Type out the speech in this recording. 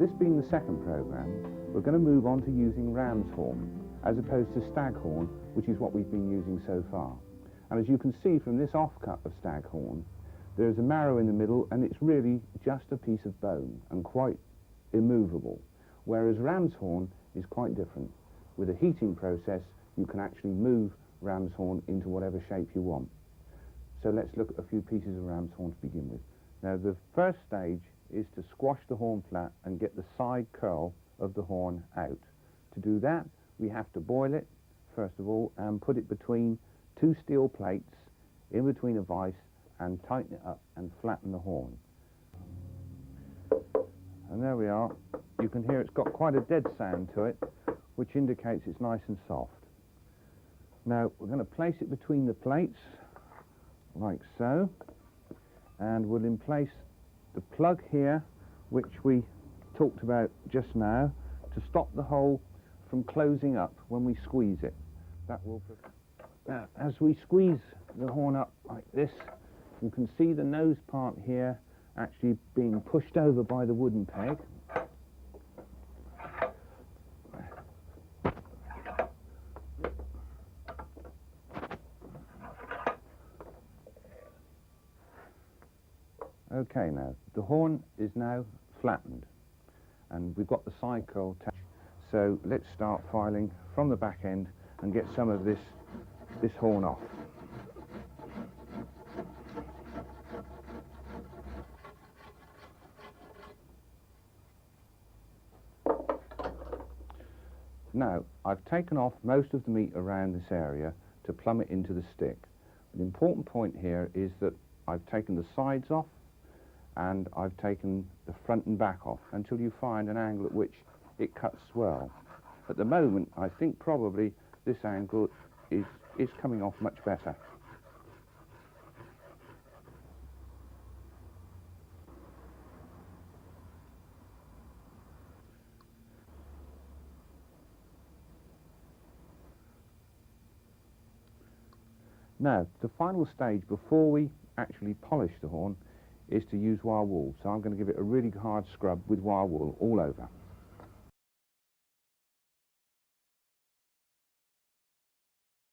this being the second programme, we're going to move on to using ram's horn as opposed to staghorn, which is what we've been using so far. And as you can see from this offcut of staghorn, there's a marrow in the middle and it's really just a piece of bone and quite immovable, whereas ram's horn is quite different. With a heating process, you can actually move ram's horn into whatever shape you want. So let's look at a few pieces of ram's horn to begin with. Now the first stage is to squash the horn flat and get the side curl of the horn out. To do that, we have to boil it, first of all, and put it between two steel plates, in between a vise, and tighten it up and flatten the horn. And there we are. You can hear it's got quite a dead sound to it, which indicates it's nice and soft. Now, we're going to place it between the plates, like so, and we'll in place the plug here, which we talked about just now, to stop the hole from closing up when we squeeze it. That will. Now, as we squeeze the horn up like this, you can see the nose part here actually being pushed over by the wooden peg. Okay, now the horn is now flattened and we've got the side curl attached. So let's start filing from the back end and get some of this horn off. Now, I've taken off most of the meat around this area to plumb it into the stick. The important point here is that I've taken the sides off and I've taken the front and back off until you find an angle at which it cuts well. At the moment, I think probably this angle is coming off much better. Now, the final stage before we actually polish the horn is to use wire wool. So I'm going to give it a really hard scrub with wire wool all over.